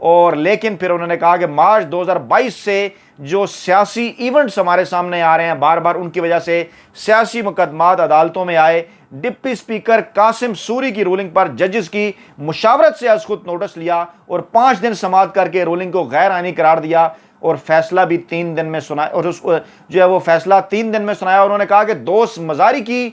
اور لیکن پھر انہوں نے کہا کہ مارچ 2022 سے جو سیاسی ایونٹس ہمارے سامنے آ رہے ہیں بار بار ان کی وجہ سے سیاسی مقدمات عدالتوں میں آئے، ڈپٹی اسپیکر قاسم سوری کی رولنگ پر ججز کی مشاورت سے از خود نوٹس لیا اور 5 دن سماعت کر کے رولنگ کو غیر آئینی قرار دیا اور فیصلہ بھی 3 دن میں سنایا، اور جو ہے وہ فیصلہ 3 دن میں سنایا۔ انہوں نے کہا کہ دوست مزاری کی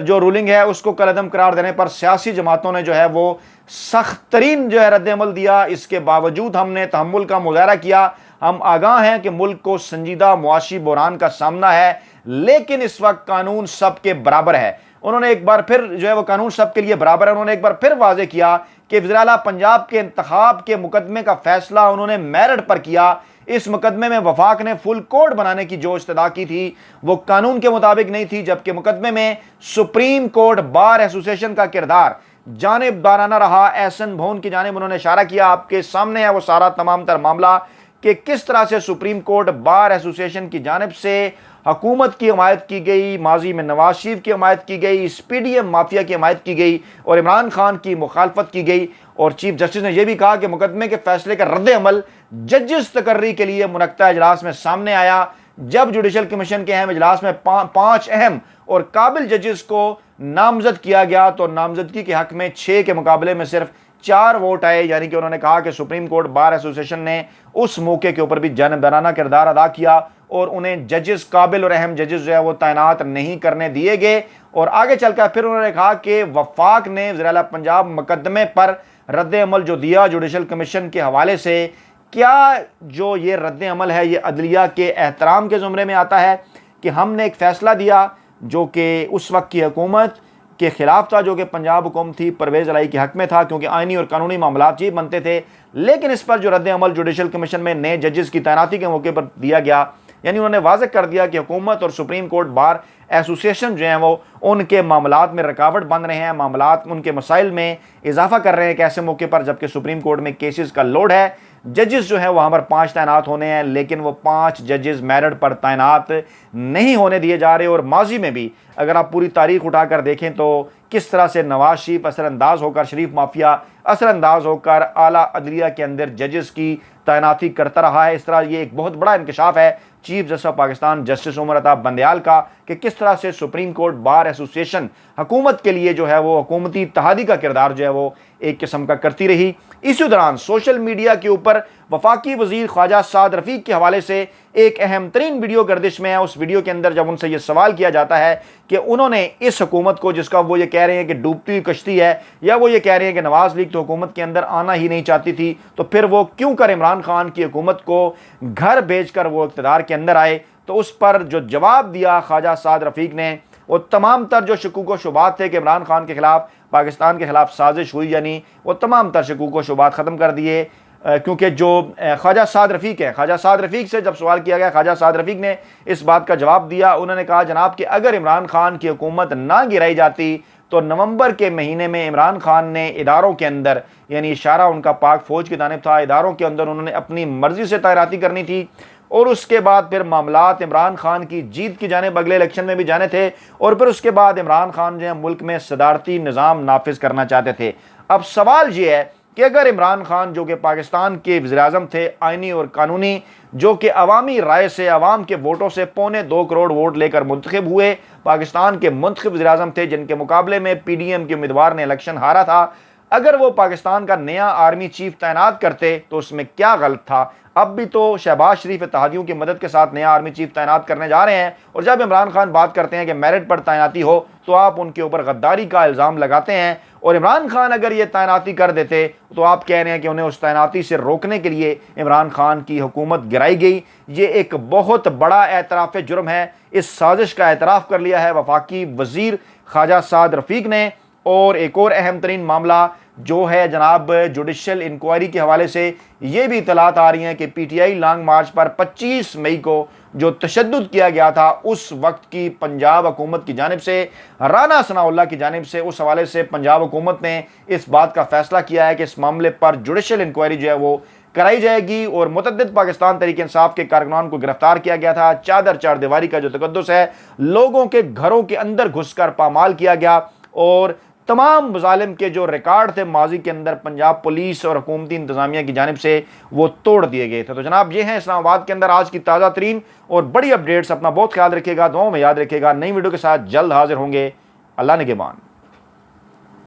جو رولنگ ہے اس کو کالعدم قرار دینے پر سیاسی جماعتوں نے جو ہے وہ سخت ترین جو ہے رد عمل دیا، اس کے باوجود ہم نے تحمل کا مظاہرہ کیا، ہم آگاہ ہیں کہ ملک کو سنجیدہ معاشی بحران کا سامنا ہے لیکن اس وقت قانون سب کے برابر ہے۔ انہوں نے ایک بار پھر جو ہے وہ قانون سب کے لیے برابر ہے، انہوں نے ایک بار پھر واضح کیا کہ وزیر اعلیٰ پنجاب کے انتخاب کے مقدمے کا فیصلہ انہوں نے میرٹ پر کیا۔ اس مقدمے میں وفاق نے فل کوڈ بنانے کی جو استدعا کی تھی وہ قانون کے مطابق نہیں تھی، جبکہ مقدمے میں سپریم کورٹ بار ایسوسی ایشن کا کردار جانبدارانہ رہا۔ احسن بھون کی جانب انہوں نے اشارہ کیا، آپ کے سامنے ہے وہ سارا تمام تر معاملہ کہ کس طرح سے سپریم کورٹ بار ایسوسی ایشن کی جانب سے حکومت کی حمایت کی گئی، ماضی میں نواز شریف کی حمایت کی گئی، اس پی ڈی ایم مافیا کی حمایت کی گئی اور عمران خان کی مخالفت کی گئی۔ اور چیف جسٹس نے یہ بھی کہا کہ مقدمے کے فیصلے کا رد عمل ججز تقرری کے لیے منعقدہ اجلاس میں سامنے آیا، جب جوڈیشل کمیشن کے اہم اجلاس میں 5 اہم اور قابل ججز کو نامزد کیا گیا تو نامزدگی کے حق میں 6 کے مقابلے میں صرف 4 ووٹ آئے، یعنی کہ انہوں نے کہا کہ سپریم کورٹ بار ایسوسی ایشن نے اس موقع کے اوپر بھی جانبدارانہ کردار ادا کیا اور انہیں ججز قابل اور اہم ججز جو ہے وہ تعینات نہیں کرنے دیے گئے۔ اور آگے چل کر پھر انہوں نے کہا کہ وفاق نے وزیر اعلیٰ پنجاب مقدمے پر رد عمل جو دیا جوڈیشل کمیشن کے حوالے سے، کیا جو یہ رد عمل ہے یہ عدلیہ کے احترام کے زمرے میں آتا ہے کہ ہم نے ایک فیصلہ دیا جو کہ اس وقت کی حکومت کے خلاف تھا، جو کہ پنجاب حکومت تھی پرویز الہی کے حق میں تھا کیونکہ آئینی اور قانونی معاملات یہ بنتے تھے، لیکن اس پر جو رد عمل جوڈیشل کمیشن میں نئے ججز کی تعیناتی کے موقع پر دیا گیا، یعنی انہوں نے واضح کر دیا کہ حکومت اور سپریم کورٹ بار ایسوسی ایشن جو ہیں وہ ان کے معاملات میں رکاوٹ بن رہے ہیں، معاملات ان کے مسائل میں اضافہ کر رہے ہیں ایک ایسے موقع پر جبکہ سپریم کورٹ میں کیسز کا لوڈ ہے۔ ججز جو ہیں وہاں پر 5 تعینات ہونے ہیں لیکن وہ 5 ججز میرٹ پر تعینات نہیں ہونے دیے جا رہے، اور ماضی میں بھی اگر آپ پوری تاریخ اٹھا کر دیکھیں تو کس طرح سے نواز شریف اثر انداز ہو کر، شریف مافیا اثر انداز ہو کر اعلیٰ عدلیہ کے اندر ججز کی تعیناتی کرتا رہا ہے۔ اس طرح یہ ایک بہت بڑا انکشاف ہے chief justice of Pakistan justice Umar Ata Bandial کا کہ کس طرح سے سپریم کورٹ بار ایسوسی ایشن حکومت کے لیے جو ہے وہ حکومتی اتحادی کا کردار جو ہے وہ ایک قسم کا کرتی رہی۔ اسی دوران سوشل میڈیا کے اوپر وفاقی وزیر خواجہ سعد رفیق کے حوالے سے ایک اہم ترین ویڈیو گردش میں ہے۔ اس ویڈیو کے اندر جب ان سے یہ سوال کیا جاتا ہے کہ انہوں نے اس حکومت کو، جس کا وہ یہ کہہ رہے ہیں کہ ڈوبتی ہوئی کشتی ہے، یا وہ یہ کہہ رہے ہیں کہ نواز لیگ تو حکومت کے اندر آنا ہی نہیں چاہتی تھی، تو پھر وہ کیوں کر عمران خان کی حکومت کو گھر بھیج کر وہ اقتدار کے اندر آئے، تو اس پر جو جواب دیا خواجہ سعد رفیق نے، وہ تمام تر جو شکوک و شبہات تھے کہ عمران خان کے خلاف، پاکستان کے خلاف سازش ہوئی، یعنی وہ تمام تر شکوک و شبہات ختم کر دیے، کیونکہ جو خواجہ سعد رفیق ہے، خواجہ سعد رفیق سے جب سوال کیا گیا، خواجہ سعد رفیق نے اس بات کا جواب دیا، انہوں نے کہا جناب کہ اگر عمران خان کی حکومت نہ گرائی جاتی تو نومبر کے مہینے میں عمران خان نے اداروں کے اندر، یعنی اشارہ ان کا پاک فوج کی جانب تھا، اداروں کے اندر انہوں نے اپنی مرضی سے تعیناتی کرنی تھی، اور اس کے بعد پھر معاملات عمران خان کی جیت کی جانب اگلے الیکشن میں بھی جانے تھے، اور پھر اس کے بعد عمران خان جو ہے ملک میں صدارتی نظام نافذ کرنا چاہتے تھے۔ اب سوال یہ ہے کہ اگر عمران خان جو کہ پاکستان کے وزیر اعظم تھے، آئینی اور قانونی، جو کہ عوامی رائے سے، عوام کے ووٹوں سے 2.25 کروڑ ووٹ لے کر منتخب ہوئے، پاکستان کے منتخب وزیر اعظم تھے جن کے مقابلے میں پی ڈی ایم کے امیدوار نے الیکشن ہارا تھا، اگر وہ پاکستان کا نیا آرمی چیف تعینات کرتے تو اس میں کیا غلط تھا؟ اب بھی تو شہباز شریف اتحادیوں کی مدد کے ساتھ نیا آرمی چیف تعینات کرنے جا رہے ہیں، اور جب عمران خان بات کرتے ہیں کہ میرٹ پر تعیناتی ہو تو آپ ان کے اوپر غداری کا الزام لگاتے ہیں، اور عمران خان اگر یہ تعیناتی کر دیتے تو آپ کہہ رہے ہیں کہ انہیں اس تعیناتی سے روکنے کے لیے عمران خان کی حکومت گرائی گئی۔ یہ ایک بہت بڑا اعتراف جرم ہے، اس سازش کا اعتراف کر لیا ہے وفاقی وزیر خواجہ سعد رفیق نے۔ اور ایک اور اہم ترین معاملہ جو ہے جناب جوڈیشل انکوائری کے حوالے سے یہ بھی اطلاعات آ رہی ہیں کہ P T I long march پر 25 مئی کو جو تشدد کیا گیا تھا اس وقت کی پنجاب حکومت کی جانب سے، رانا ثناء اللہ کی جانب سے، اس حوالے سے پنجاب حکومت نے اس بات کا فیصلہ کیا ہے کہ اس معاملے پر جوڈیشل انکوائری جو ہے وہ کرائی جائے گی، اور متعدد پاکستان تحریک انصاف کے کارکنان کو گرفتار کیا گیا تھا۔ چادر چار دیواری کا جو تقدس ہے، لوگوں کے گھروں کے اندر گھس کر پامال کیا گیا، اور تمام مظالم کے جو ریکارڈ تھے ماضی کے اندر پنجاب پولیس اور حکومتی انتظامیہ کی جانب سے وہ توڑ دیے گئے تھے۔ تو جناب یہ ہیں اسلام آباد کے اندر آج کی تازہ ترین اور بڑی اپڈیٹس۔ اپنا بہت خیال رکھیے گا، دعاؤں میں یاد رکھیے گا۔ نئی ویڈیو کے ساتھ جلد حاضر ہوں گے۔ اللہ نگہبان۔